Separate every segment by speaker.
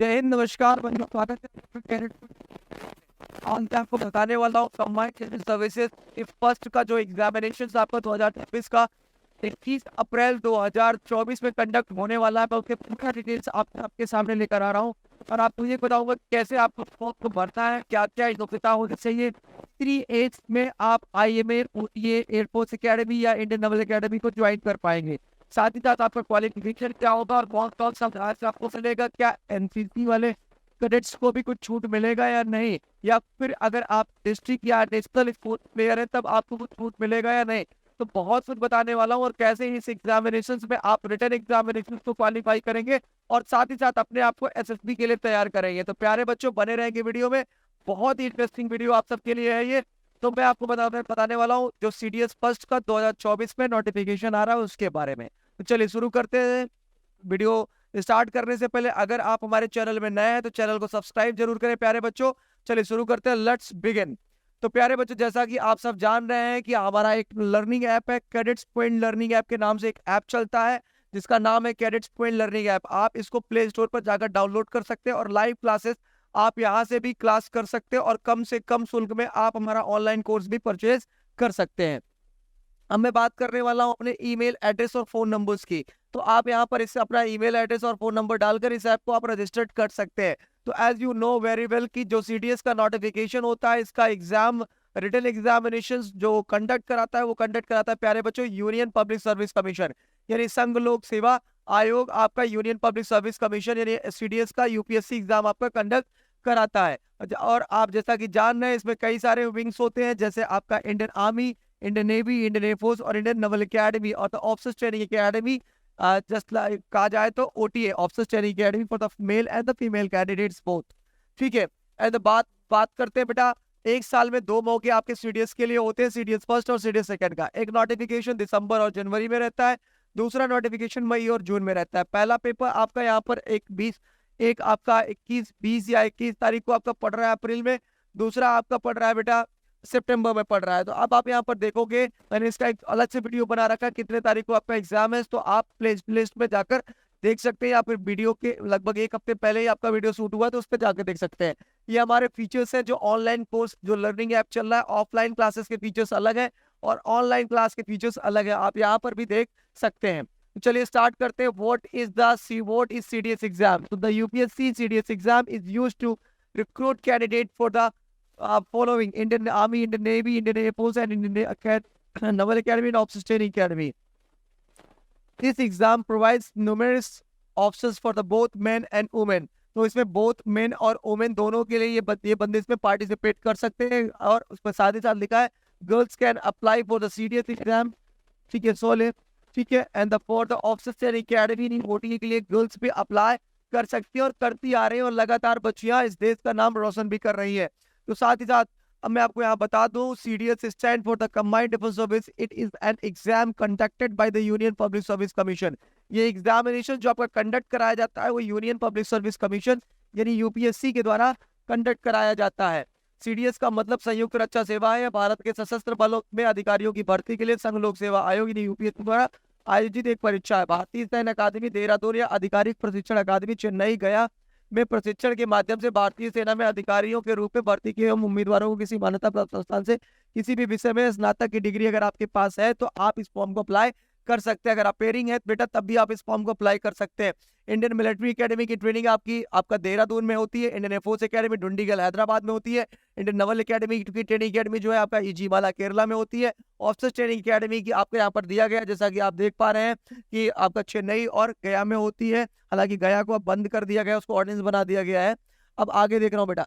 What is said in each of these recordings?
Speaker 1: जय हिंद, नमस्कार बंधु, स्वागत है कैरेट। आज मैं आपको बताने वाला हूँ कंबाइंड सिविल सर्विसेज फर्स्ट का जो एग्जामिनेशन आपका 2026 का 21 अप्रैल 2024 में कंडक्ट होने वाला है। मैं उसके पूरा डिटेल्स आपके सामने लेकर आ रहा हूँ और आपको ये बताऊंगा कैसे आपको फॉर्म को भरना है, क्या क्या योग्यता होनी चाहिए। 3 एज में आप IMA, OTA, एयरफोर्स अकेडमी या इंडियन नेवल अकेडमी को ज्वाइन कर पाएंगे। साथ ही साथ आपका क्वालिफिकेशन क्या होगा और कौन कौन सा अभ्यास से आपको मिलेगा, क्या NCC वाले कैडेट्स को भी कुछ छूट मिलेगा या नहीं, या फिर अगर आप डिस्ट्रिक्ट या नेशनल स्पोर्ट्स प्लेयर है तब आपको कुछ छूट मिलेगा या नहीं। तो बहुत कुछ बताने वाला हूँ और कैसे इस एग्जामिनेशन में आप रिटर्न एग्जामिनेशन को क्वालिफाई करेंगे और साथ ही साथ अपने आप को SSB के लिए तैयार करेंगे। तो प्यारे बच्चों बने रहेंगे वीडियो में, बहुत ही इंटरेस्टिंग वीडियो आप सबके लिए है ये। तो मैं आपको बताने वाला हूँ जो CDS फर्स्ट का 2024 में नोटिफिकेशन आ रहा है उसके बारे में। तो चलिए शुरू करते हैं। वीडियो स्टार्ट करने से पहले अगर आप हमारे चैनल में नए हैं तो चैनल को सब्सक्राइब जरूर करें प्यारे बच्चों। चलिए शुरू करते हैं, लेट्स बिगिन। तो प्यारे बच्चों जैसा कि आप सब जान रहे हैं कि हमारा एक लर्निंग ऐप है, कैडेट्स पॉइंट लर्निंग ऐप के नाम से एक ऐप चलता है जिसका नाम है कैडेट्स पॉइंट लर्निंग ऐप। आप इसको प्ले स्टोर पर जाकर डाउनलोड कर सकते हैं और लाइव क्लासेस आप यहाँ से भी क्लास कर सकते हैं और कम से कम शुल्क में आप हमारा ऑनलाइन कोर्स भी परचेज कर सकते हैं। अब मैं बात करने वाला हूं अपने ईमेल एड्रेस और फोन नंबर्स की। तो आप यहां पर इससे अपना ईमेल एड्रेस और फोन नंबर डालकर इस ऐप को आप रजिस्टर्ड कर सकते हैं। तो as you know very well कि जो CDS का नोटिफिकेशन होता है, इसका एग्जाम रिटन एग्जामिनेशन जो कंडक्ट कराता है वो कंडक्ट कराता है प्यारे बच्चों यूनियन पब्लिक सर्विस कमीशन, यानी संघ लोक सेवा आयोग आपका यूनियन पब्लिक सर्विस कमीशन यानी CDS का UPSC एग्जाम आपका कंडक्ट कराता है। और आप जैसा कि जान रहे हैं इसमें कई सारे विंग्स होते हैं, जैसे आपका Indian army, Indian navy, Indian air force और इंडियन नेवल अकेडमी और the officers training academy. Just like कहा जाए तो OTA officers training academy for the male and the female candidates both. ठीक है। एंड बात करते हैं बेटा, एक साल में 2 मौके आपके CDS के लिए होते हैं, CDS फर्स्ट और CDS सेकंड का। एक नोटिफिकेशन दिसंबर और जनवरी में रहता है, दूसरा नोटिफिकेशन मई और जून में रहता है। पहला पेपर आपका यहाँ पर एक आपका 20 या 21 तारीख को आपका पढ़ रहा है अप्रैल में, दूसरा आपका पढ़ रहा है बेटा सितंबर में पढ़ रहा है। तो अब आप यहाँ पर देखोगे मैंने इसका एक अलग से वीडियो बना रखा है कितने तारीख को आपका एग्जाम है, तो आप प्ले लिस्ट में जाकर देख सकते हैं या फिर वीडियो के लगभग 1 हफ्ते पहले ही आपका वीडियो शूट हुआ तो उस पर जाकर देख सकते हैं। ये हमारे फीचर्स हैं जो ऑनलाइन कोर्स जो लर्निंग ऐप चल रहा है, ऑफलाइन क्लासेस के फीचर्स अलग है और ऑनलाइन क्लास के फीचर्स अलग है, आप यहाँ पर भी देख सकते हैं। तो चलिए स्टार्ट करते हैं। What is CDS exam? तो the UPSC CDS exam is used to recruit candidate for the following: Indian Army, Indian Navy, Indian Air Force, and Indian Naval Academy and Officers Training Academy. This exam provides numerous options for the both men and women. तो इसमें both men और women दोनों के लिए ये बंदे इसमें participate कर सकते हैं और उसमें साथ ही साथ लिखा है girls can apply for the CDS exam. ठीक है, सोले ठीक है। And for the officers training academy OTA के लिए गर्ल्स भी अप्लाई कर सकती है और करती आ रही है और लगातार बच्चियां इस देश का नाम रोशन भी कर रही है। तो साथ ही साथ अब मैं आपको यहाँ बता दूं CDS stand for the combined defence service. It is an exam conducted by the union public service commission. ये एग्जामिनेशन जो आपका कंडक्ट कराया जाता है वो यूनियन पब्लिक सर्विस कमीशन यानी UPSC के द्वारा कंडक्ट कराया जाता है। CDS का मतलब संयुक्त रक्षा सेवा है, भारत के सशस्त्र बलों में अधिकारियों की भर्ती के लिए संघ लोक सेवा आयोग यानी UPSC द्वारा आयोजित एक परीक्षा है। भारतीय सैन्य अकादमी देहरादून या आधिकारिक प्रशिक्षण अकादमी चेन्नई गया में प्रशिक्षण के माध्यम से भारतीय सेना में अधिकारियों के रूप में भर्ती किए उम्मीदवारों को किसी मान्यता प्राप्त संस्थान से किसी भी विषय में स्नातक की डिग्री अगर आपके पास है तो आप इस फॉर्म को अप्लाई कर सकते हैं। अगर आप पेयरिंग है बेटा तब भी आप इस फॉर्म को अप्लाई कर सकते हैं। इंडियन मिलिट्री एकेडमी की ट्रेनिंग आपका देहरादून में होती है। Indian Air Force academy Dundigal Hyderabad में होती है। इंडियन नवल एकेडमी की ट्रेनिंग अकेडमी जो है आपका इजीमाला केरला में होती है। ऑफिसर्स ट्रेनिंग अकेडमी की आपको यहाँ पर दिया गया जैसा कि आप देख पा रहे हैं कि आपका चेन्नई और गया में होती है। हालांकि गया को अब बंद कर दिया गया, उसको ऑर्डिनेंस बना दिया गया है। अब आगे देख रहा हूँ बेटा,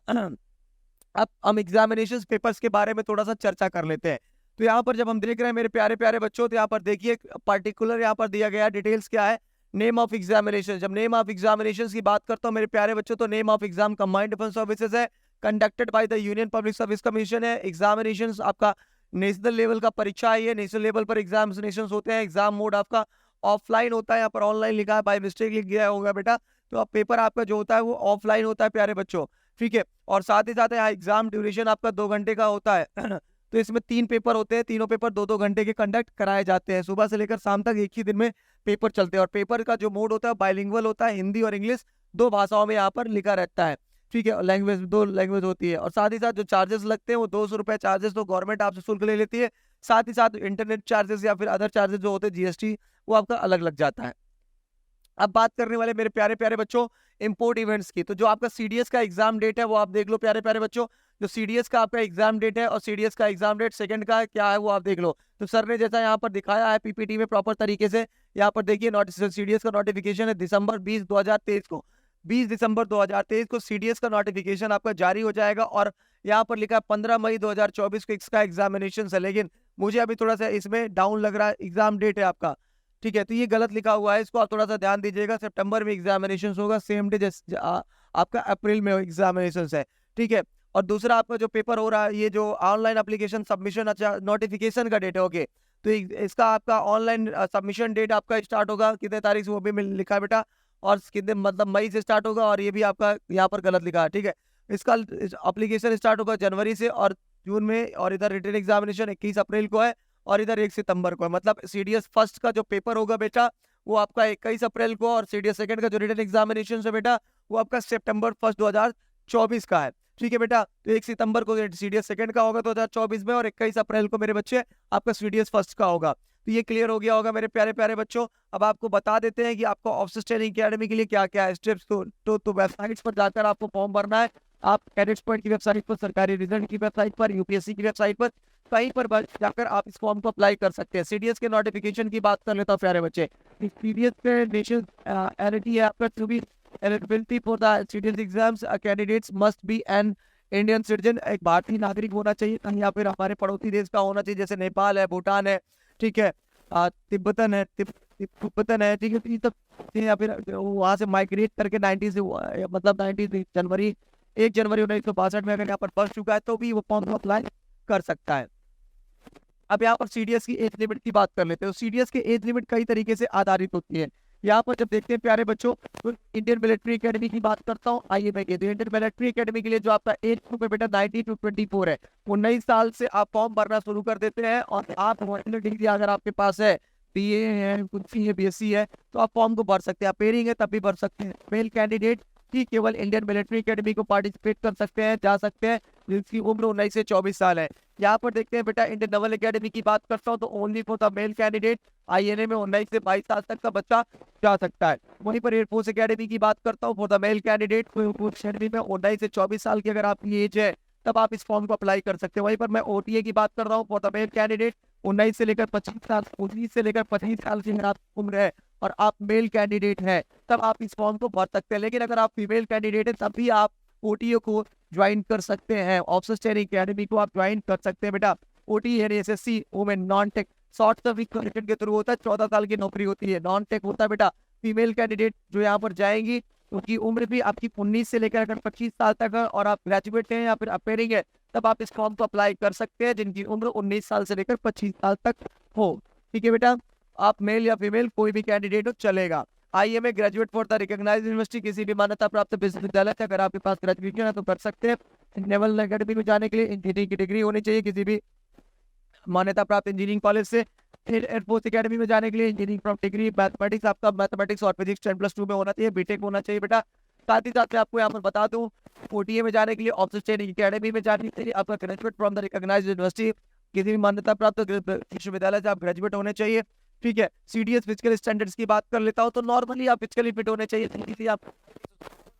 Speaker 1: अब हम एग्जामिनेशन पेपर्स के बारे में थोड़ा सा चर्चा कर लेते हैं। तो यहाँ पर जब हम देख रहे हैं मेरे प्यारे प्यारे बच्चों, तो यहाँ पर देखिए पर्टिकुलर यहाँ पर दिया गया डिटेल्स क्या है। नेम ऑफ एग्जामिनेशन, जब नेम ऑफ एग्जामिनेशन की बात करता हूँ मेरे प्यारे बच्चों तो name of exam combined defence services है, conducted by the union public service commission है। एग्जामिनेशन आपका नेशनल लेवल का परीक्षा है, ये नेशनल लेवल पर एग्जामिनेशन होते हैं। एग्जाम मोड आपका ऑफलाइन होता है, यहाँ पर ऑनलाइन लिखा है, बाय मिस्टेक लिख गया होगा बेटा, तो अब पेपर आपका जो होता है वो ऑफलाइन होता है प्यारे बच्चों। ठीक है, और साथ ही साथ यहाँ एग्जाम ड्यूरेशन आपका 2 घंटे का होता है। तो इसमें 3 पेपर होते हैं, तीनों पेपर 2-2 घंटे के कंडक्ट कराए जाते हैं। सुबह से लेकर शाम तक एक ही दिन में पेपर चलते हैं और पेपर का जो मोड होता है बाइलिंगुअल होता है, हिंदी और इंग्लिश 2 भाषाओं में यहाँ पर लिखा रहता है, ठीक है, लैंग्वेज 2 लैंग्वेज होती है। और साथ ही साथ जो चार्जेस लगते हैं वो 200 रुपये चार्जेस तो गवर्नमेंट आपसे शुल्क ले लेती है। साथ ही साथ इंटरनेट चार्जेस या फिर अदर चार्जेस जो होते हैं जीएसटी, वो आपका अलग लग जाता है। अब बात करने वाले मेरे प्यारे प्यारे बच्चों इंपोर्ट इवेंट्स की, तो जो आपका सीडीएस का एग्जाम डेट है वो आप देख लो प्यारे प्यारे बच्चों। जो सीडीएस का आपका एग्जाम डेट है और सीडीएस का एग्जाम डेट सेकंड का क्या है वो आप देख लो। तो सर ने जैसा यहाँ पर दिखाया है पीपीटी में प्रॉपर तरीके से, यहाँ पर देखिए सीडीएस का नोटिफिकेशन है दिसंबर 20 को 20 दिसंबर 2023 को सीडीएस का नोटिफिकेशन आपका जारी हो जाएगा। और यहाँ पर लिखा है 15 मई 2024 को इसका एग्जामिनेशन है, लेकिन मुझे अभी थोड़ा सा इसमें डाउन लग रहा है एग्जाम डेट है आपका, ठीक है, तो ये गलत लिखा हुआ है, इसको आप थोड़ा सा ध्यान दीजिएगा। सितंबर में एग्जामिनेशन होगा, सेम डे आपका अप्रैल में एग्जामिनेशन है, ठीक है। और दूसरा आपका जो पेपर हो रहा है, ये जो ऑनलाइन एप्लीकेशन सबमिशन, अच्छा नोटिफिकेशन का डेट है, ओके, तो इसका आपका ऑनलाइन सबमिशन डेट आपका स्टार्ट होगा कितने तारीख से वो भी लिखा है बेटा, और कितने मतलब मई से स्टार्ट होगा, और ये भी आपका यहाँ पर गलत लिखा है, ठीक है। इसका एप्लीकेशन स्टार्ट होगा जनवरी से और जून में, और इधर रिटन एग्जामिनेशन 21 अप्रैल को है और इधर 1 सितंबर को है। मतलब सीडीएस फर्स्ट का जो पेपर होगा बेटा वो आपका 21 अप्रैल को, और सीडीएस सेकंड का जो रिटन एग्जामिनेशन है बेटा वो आपका सितंबर 1 2024 का है, ठीक है बेटा। तो 1 सितंबर को सीडीएस सेकंड का होगा 2024 में, और 21 अप्रैल को मेरे बच्चे आपका सीडीएस फर्स्ट का होगा। तो ये क्लियर हो गया होगा मेरे प्यारे प्यारे बच्चों। अब आपको बता देते हैं कि आपको ऑफिसर्स ट्रेनिंग अकेडमी के लिए क्या क्या है स्टेप्स। तो वेबसाइट्स पर जाकर आपको फॉर्म भरना है। आप कैडेट्स पॉइंट की वेबसाइट पर, सरकारी रिजल्ट की वेबसाइट पर, यूपीएससी की वेबसाइट पर, कहीं पर जाकर आप इस फॉर्म को अप्लाई कर सकते हैं। सीडीएस के नोटिफिकेशन की बात कर लेता हूँ प्यारे बच्चे। सीडीएस के नेशनल एलिजिबिलिटी है आपका to be eligibility for the CDS exams candidates must be an Indian citizen, एक भारतीय नागरिक होना चाहिए, या फिर हमारे पड़ोसी देश का होना चाहिए, जैसे नेपाल है, भूटान है, ठीक है, तिब्बतन है, तिब्बतन है, ठीक है, तो ये सब, या फिर वहां से माइग्रेट करके 90 से मतलब 90 जनवरी 1 जनवरी 1962 में अगर यहाँ पर बस चुका है तो भी वो फॉर्म को अप्लाई कर सकता है। अब यहाँ पर सीडीएस की एज लिमिट की बात कर लेते हैं। सीडीएस की एज लिमिट कई तरीके से आधारित होती है। यहाँ पर जब देखते हैं प्यारे बच्चों, तो इंडियन मिलिट्री एकेडमी की बात करता हूँ, आइए मैं कहती हूँ इंडियन मिलिट्री एकेडमी के लिए जो आपका एज ग्रुप है बेटा 19 to 24 है। 19 साल से आप फॉर्म भरना शुरू कर देते हैं, और आप डिग्री अगर आपके पास है, बीए है, कुछ भी है, बीएससी है, तो आप फॉर्म को भर सकते हैं। आप पेयरिंग है तब भी भर सकते हैं। मेल कैंडिडेट ही केवल इंडियन मिलिट्री एकेडमी को पार्टिसिपेट कर सकते हैं, जा सकते हैं, जिसकी उम्र 19 से 24 साल है। यहाँ पर देखते हैं बेटा इंडियन नवल एकेडमी की बात करता हूँ, तो only for the male candidate INA में 19 से 22 साल तक का बच्चा जा सकता है। वहीं पर एयरफोर्स एकेडमी की बात करता हूँ, for the male candidate air force academy में 19 से 24 साल की अगर आपकी एज है तब आप इस फॉर्म को अप्लाई कर सकते हैं। वहीं पर मैं ओटीए की बात कर रहा हूँ, फॉर द मेल कैंडिडेट 19 से लेकर 25 साल, 19 से लेकर 25 साल की अगर आपकी उम्र है और आप मेल कैंडिडेट है तब आप इस फॉर्म को भर सकते हैं। लेकिन अगर आप फीमेल कैंडिडेट है तब भी आप ओटीए को ज्वाइन कर सकते हैं, ऑफिसर्स ट्रेनिंग एकेडमी को आप ज्वाइन कर सकते हैं बेटा। ओटी है SSC women non tech short service के थ्रू होता है, 14 साल की नौकरी होती है, नॉन टेक होता है बेटा। फीमेल कैंडिडेट जो यहाँ पर जाएंगी उनकी उम्र भी आपकी 19 से लेकर अगर 25 साल तक है, और आप ग्रेजुएट हैं या फिर अपेयरिंग है तब आप इस फॉर्म को अप्लाई कर सकते हैं, जिनकी उम्र 19 साल से लेकर 25 साल तक हो, ठीक है बेटा। आप मेल या फीमेल कोई भी कैंडिडेट हो चलेगा। IMA graduate for the recognised university, किसी भी मान्यता प्राप्त विश्वविद्यालय से अगर आपके पास ग्रेजुएशन है तो कर सकते हैं। नेवल एकेडमी में जाने के लिए इंजीनियरिंग की डिग्री होनी चाहिए किसी भी मान्यता प्राप्त इंजीनियरिंग कॉलेज से। फिर एयरफोर्स एकेडमी में जाने के लिए इंजीनियरिंग फ्रॉम डिग्री मैथमेटिक्स, आपका मैथमेटिक्स और फिजिक्स 10+2 में होना चाहिए, बीटेक होना चाहिए बेटा। साथ ही साथ मैं आपको यहाँ पर बता दूं, ओटीए में जाने के लिए ऑफिसर्स ट्रेनिंग एकेडमी में जाने के लिए आपका graduate from the recognised university, किसी भी मान्यता प्राप्त विश्वविद्यालय से आप ग्रेजुएट होने चाहिए, ठीक है। सीडीएस फिजिकल स्टैंडर्ड्स की बात कर लेता हूँ, तो नॉर्मली आप फिजिकली फिट होने चाहिए, आप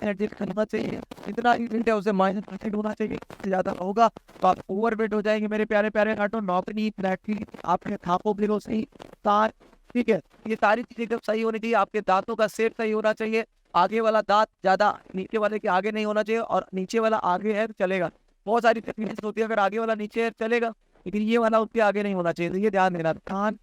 Speaker 1: करना चाहिए, इतना ही फिट है उसे -% होना चाहिए, ज्यादा होगा तो आप ओवरवेट हो जाएंगे मेरे प्यारे प्यारे हाथों। नौकरी प्रैक्टिस आपके थापों भी सही, ठीक है, ये सारी चीजें जब सही होनी चाहिए। आपके दांतों का शेप सही होना चाहिए, आगे वाला दांत ज्यादा नीचे वाले के आगे नहीं होना चाहिए, और नीचे वाला आगे है तो चलेगा। बहुत सारी तकलीफ होती है अगर आगे वाला नीचे है चलेगा, लेकिन ये वाला उसके आगे नहीं होना चाहिए, तो ये ध्यान देना। कान,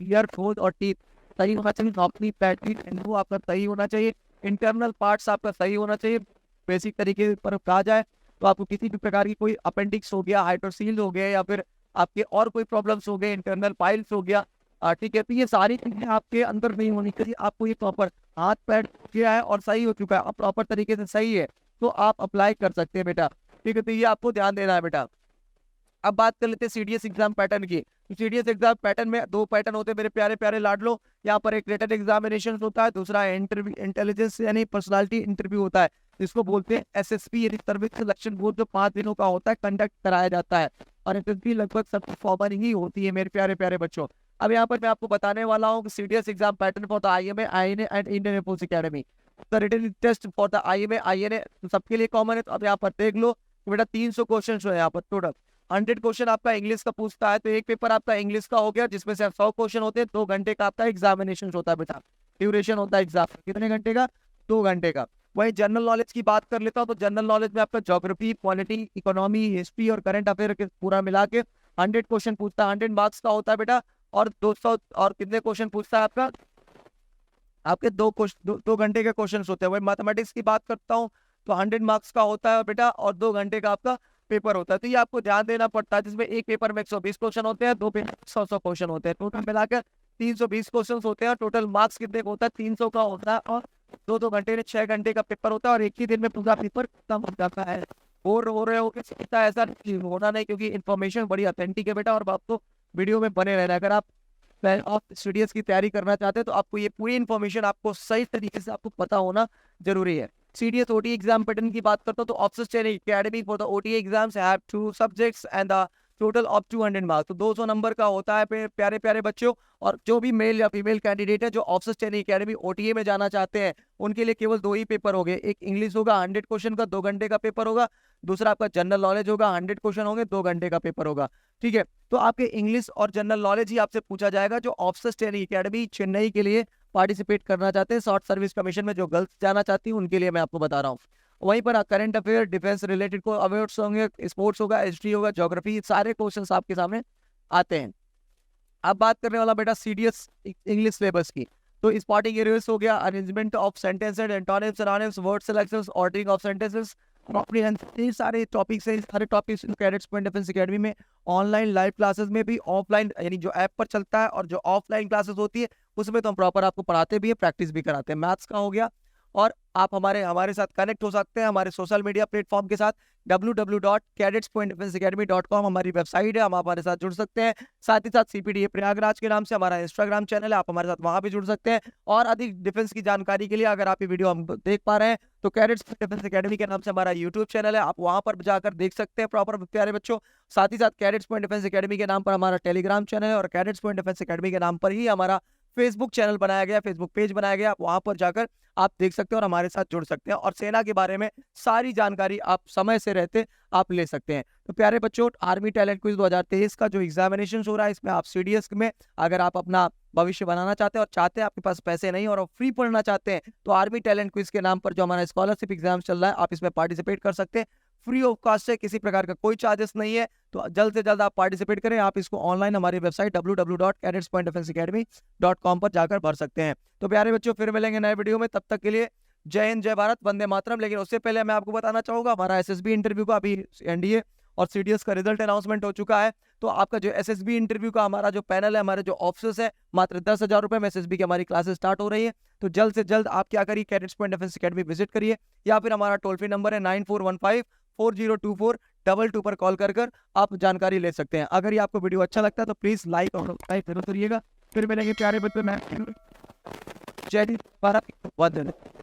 Speaker 1: ईयर, ठोस और टीथ सही होना चाहिए। नौकरी पैटर्न वो आपका सही होना चाहिए। इंटरनल पार्ट्स आपका सही होना चाहिए। बेसिक तरीके पर कहा जाए तो आपको किसी भी प्रकार की कोई अपेंडिक्स हो गया, हाइड्रोसील हो गया, या फिर आपके और कोई प्रॉब्लम्स हो गए, इंटरनल पाइल्स हो गया, ठीक है, तो ये सारी चीजें आपके अंदर नहीं होनी चाहिए। आपको ये प्रॉपर हाथ पैर किया है और सही हो चुका है, प्रॉपर तरीके से सही है, तो आप अप्लाई कर सकते हैं बेटा, ठीक है। तो ये आपको ध्यान देना है बेटा। अब बात कर लेते हैं सीडीएस एग्जाम पैटर्न की। तो सीडीएस एग्जाम पैटर्न में 2 पैटर्न होते हैं मेरे प्यारे प्यारे लाडलो। यहाँ पर एक रिटन एग्जामिनेशन होता है, दूसरा इंटरव्यू इंटेलिजेंस यानी पर्सनालिटी इंटरव्यू होता है, जिसको बोलते हैं एसएसपी यानी सर्विस सिलेक्शन बोर्ड, जो 5 दिनों का होता है, कंडक्ट कराया जाता है। और एसएसपी लगभग सबकी कॉमन ही होती है मेरे प्यारे प्यारे बच्चों। अब यहाँ पर मैं आपको बताने वाला हूँ कि CDS exam pattern for the IMA, INA and Indian Air Force Academy. The written test for the IMA, INA सबके लिए कॉमन है। तो अब यहाँ पर देख लो बेटा 300 क्वेश्चन है यहाँ पर टोटल। 100 क्वेश्चन आपका इंग्लिश का पूछता है, तो एक पेपर आपका इंग्लिश का हो गया, जिसमें से 100 क्वेश्चन होते हैं। 2 घंटे का आपका एग्जामिनेशन होता है बेटा, ड्यूरेशन होता है एग्जाम कितने घंटे का, 2 घंटे का। वही जनरल नॉलेज की बात कर लेता हूँ, तो जनरल नॉलेज में आपका ज्योग्राफी, पॉलिटी, इकोनॉमी, हिस्ट्री और करंट अफेयर के पूरा मिला के 100 क्वेश्चन पूछता है। 100 मार्क्स का होता है बेटा। और 200 और कितने क्वेश्चन पूछता है आपका, आपके 2 घंटे के क्वेश्चन होते हैं। वही मैथमेटिक्स की बात करता हूँ तो 100 मार्क्स का होता है बेटा, और 2 घंटे का आपका पेपर होता है। तो ये आपको ध्यान देना पड़ता है, जिसमें एक पेपर में 120 क्वेश्चन होते हैं, 2 पेपर 100 क्वेश्चन होते हैं, टोटल मिलाकर 320 क्वेश्चन होते हैं। टोटल मार्क्स कितने का होता है, 300 का होता है। और 2 घंटे में 6 घंटे का पेपर होता है, और एक ही दिन में पूरा पेपर खत्म हो जाता है। और हो रहे हो कि ऐसा होना नहीं, क्योंकि इन्फॉर्मेशन बड़ी ऑथेंटिक है बेटा, और आपको वीडियो में बने रहना। अगर आप सीडीएस की तैयारी करना चाहते हैं तो आपको ये पूरी इन्फॉर्मेशन आपको सही तरीके से आपको पता होना जरूरी है। सीडीएस ओटी एग्जाम पैटर्न की बात करता हूं तो officers training academy for the OT exams have 2 subjects and the total of 200 marks. तो 200 नंबर का होता है प्यारे प्यारे बच्चों। और जो भी मेल या फीमेल कैंडिडेट है जो ऑफिसर्स ट्रेनिंग एकेडमी ओटीए में जाना चाहते हैं, उनके लिए केवल 2 ही पेपर होंगे। एक इंग्लिश होगा 100 क्वेश्चन का, 2 घंटे का पेपर होगा। दूसरा आपका जनरल नॉलेज होगा, 100 क्वेश्चन होंगे, 2 घंटे का पेपर होगा। ठीक है, तो आपके इंग्लिश और जनरल नॉलेज ही आपसे पूछा जाएगा। जो ऑफिसर्स ट्रेनिंग एकेडमी चेन्नई के लिए पार्टिसिपेट करना चाहते हैं, शॉर्ट सर्विस कमीशन में जो गर्ल्स जाना चाहती हैं, उनके लिए मैं आपको बता रहा हूँ। वहीं पर करंट अफेयर, डिफेंस रिलेटेड को अवार्ड्स होंगे, स्पोर्ट्स होगा, हिस्ट्री होगा, ज्योग्राफी, सारे क्वेश्चंस आपके सामने आते हैं। अब बात करने वाला बेटा सीडीएस इंग्लिश सिलेबस की। तो स्पॉटिंग एरियर्स हो गया, arrangement of sentences, antonyms, synonyms, word selections, ordering of sentences, comprehensive, ये सारे टॉपिक्स हैं। सारे topics cadets point defence academy में ऑनलाइन लाइव क्लासेस में भी, ऑफलाइन यानी जो ऐप पर चलता है, और जो ऑफलाइन क्लासेस होती है उसमें तो हम प्रॉपर आपको पढ़ाते भी है, प्रैक्टिस भी कराते हैं। मैथ्स का हो गया, और आप हमारे साथ कनेक्ट हो सकते हैं हमारे सोशल मीडिया प्लेटफॉर्म के साथ। www.cadetspointdefenseacademy.com हमारी वेबसाइट है, हम हमारे साथ जुड़ सकते हैं। साथ ही साथ CPDA प्रयागराज के नाम से हमारा इंस्टाग्राम चैनल है, आप हमारे साथ वहां भी जुड़ सकते हैं। और अधिक डिफेंस की जानकारी के लिए अगर आप ये वीडियो हम देख पा रहे हैं तो कैडेट्स डिफेंस एकेडमी के नाम से हमारा यूट्यूब चैनल है, आप वहां पर जाकर देख सकते हैं प्रॉपर प्यारे बच्चों। साथ ही साथ कैडेट्स पॉइंट डिफेंस एकेडमी के नाम पर हमारा टेलीग्राम चैनल है, और कैडेट्स पॉइंट डिफेंस एकेडमी के नाम पर ही हमारा फेसबुक चैनल बनाया गया, फेसबुक पेज बनाया गया, आप वहां पर जाकर आप देख सकते हैं और हमारे साथ जुड़ सकते हैं। और सेना के बारे में सारी जानकारी आप समय से रहते आप ले सकते हैं। तो प्यारे बच्चों, आर्मी टैलेंट क्विज 2023 का जो एग्जामिनेशन हो रहा है, इसमें आप सीडीएस में अगर आप अपना भविष्य बनाना चाहते हैं और चाहते हैं आपके पास पैसे नहीं और आप फ्री पढ़ना चाहते हैं, तो आर्मी टैलेंट क्विज के नाम पर जो हमारा स्कॉलरशिप एग्जाम चल रहा है, आप इसमें पार्टिसिपेट कर सकते हैं। फ्री ऑफ कॉस्ट है, किसी प्रकार का कोई चार्जेस नहीं है। तो जल्द से जल्द आप पार्टिसिपेट करें। आप इसको ऑनलाइन हमारी वेबसाइट www.cadetspointdefenseacademy.com पर जाकर भर सकते हैं। तो प्यारे बच्चों, फिर मिलेंगे नए वीडियो में, तब तक के लिए जय हिंद, जय भारत, वंदे मातरम। लेकिन उससे पहले मैं आपको बताना चाहूंगा, हमारा एसएसबी इंटरव्यू का अभी एनडीए और सीडीएस का रिजल्ट अनाउंसमेंट हो चुका है। तो आपका जो एसएसबी इंटरव्यू का हमारा जो पैनल है, हमारे जो ऑफिसर्स है, मात्र 10,000 रुपए में एसएसबी की हमारी क्लासेस स्टार्ट हो रही है। तो जल्द से जल्द आप क्या करिए, cadets point defence academy visit करिए, या फिर हमारा टोल फ्री नंबर है 9415402422 पर कॉल कर आप जानकारी ले सकते हैं। अगर ये आपको वीडियो अच्छा लगता है तो प्लीज लाइक और सब्सक्राइब जरूर करिएगा। फिर मिलेंगे प्यारे बच्चों में। जय हिंद, भारत, वंदे मातरम।